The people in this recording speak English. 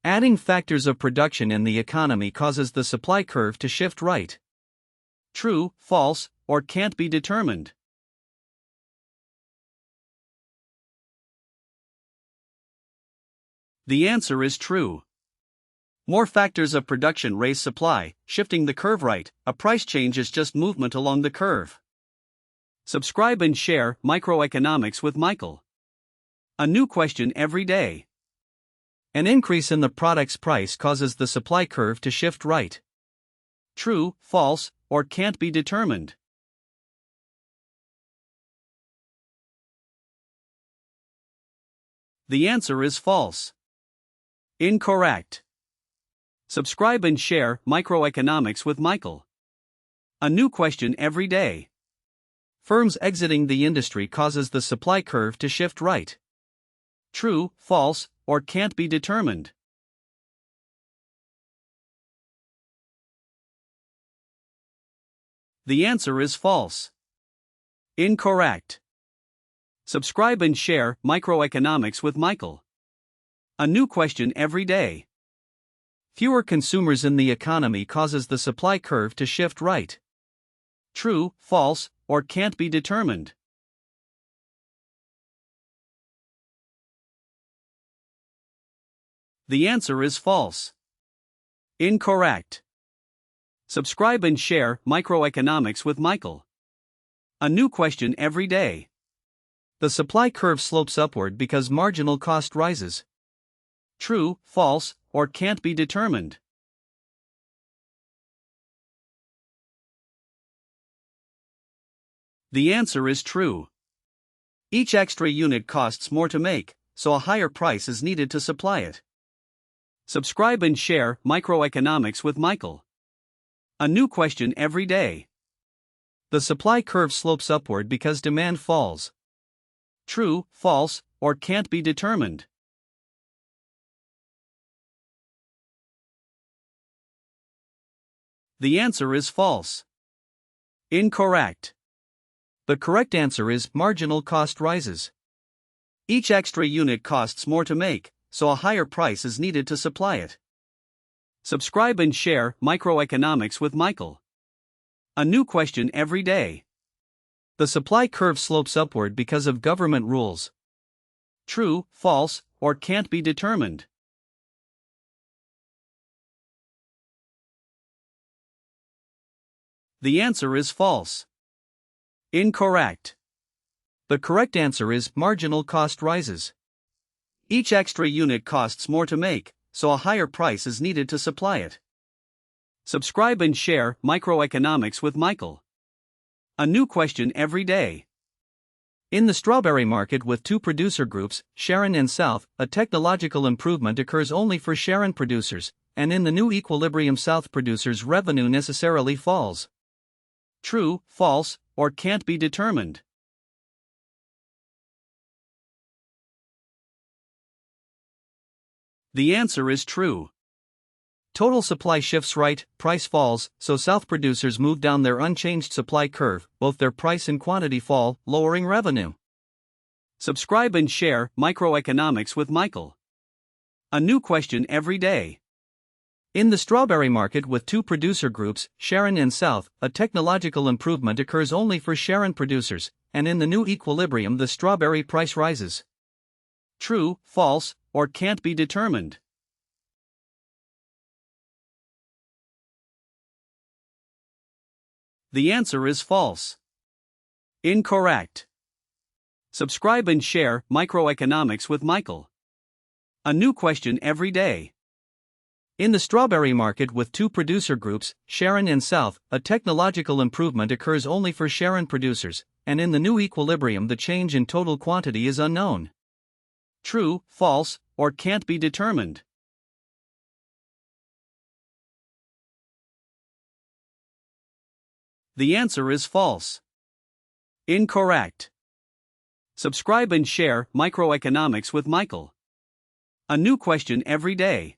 Adding factors of production in the economy causes the supply curve to shift right. True, false, or can't be determined. The answer is true. More factors of production raise supply, shifting the curve right. A price change is just movement along the curve. Subscribe and share Microeconomics with Michael. A new question every day. An increase in the product's price causes the supply curve to shift right. True, false, or can't be determined. The answer is false. Incorrect. Subscribe and share Microeconomics with Michael. A new question every day. Firms exiting the industry causes the supply curve to shift right. True, false, or can't be determined. The answer is false. Incorrect. Subscribe and share Microeconomics with Michael. A new question every day. Fewer consumers in the economy causes the supply curve to shift right. True, false, or can't be determined. The answer is false. Incorrect. Subscribe and share Microeconomics with Michael. A new question every day. The supply curve slopes upward because marginal cost rises. True, false, or can't be determined. The answer is true. Each extra unit costs more to make, so a higher price is needed to supply it. Subscribe and share Microeconomics with Michael. A new question every day. The supply curve slopes upward because demand falls. True, false, or can't be determined. The answer is false. Incorrect. The correct answer is marginal cost rises. Each extra unit costs more to make, so a higher price is needed to supply it. Subscribe and share Microeconomics with Michael. A new question every day. The supply curve slopes upward because of government rules. True, false, or can't be determined. The answer is false. Incorrect. The correct answer is marginal cost rises. Each extra unit costs more to make, so a higher price is needed to supply it. Subscribe and share Microeconomics with Michael. A new question every day. In the strawberry market with two producer groups, Sharon and South, a technological improvement occurs only for Sharon producers, and in the new equilibrium South producers' revenue necessarily falls. True, false, or can't be determined. The answer is true. Total supply shifts right, price falls, so South producers move down their unchanged supply curve, both their price and quantity fall, lowering revenue. Subscribe and share Microeconomics with Michael. A new question every day. In the strawberry market with two producer groups, Sharon and South, a technological improvement occurs only for Sharon producers, and in the new equilibrium the strawberry price rises. True, false, or can't be determined. The answer is false. Incorrect. Subscribe and share Microeconomics with Michael. A new question every day. In the strawberry market with two producer groups, Sharon and South, a technological improvement occurs only for Sharon producers, and in the new equilibrium the change in total quantity is unknown. True, false, or can't be determined. The answer is false. Incorrect. Subscribe and share Microeconomics with Michael. A new question every day.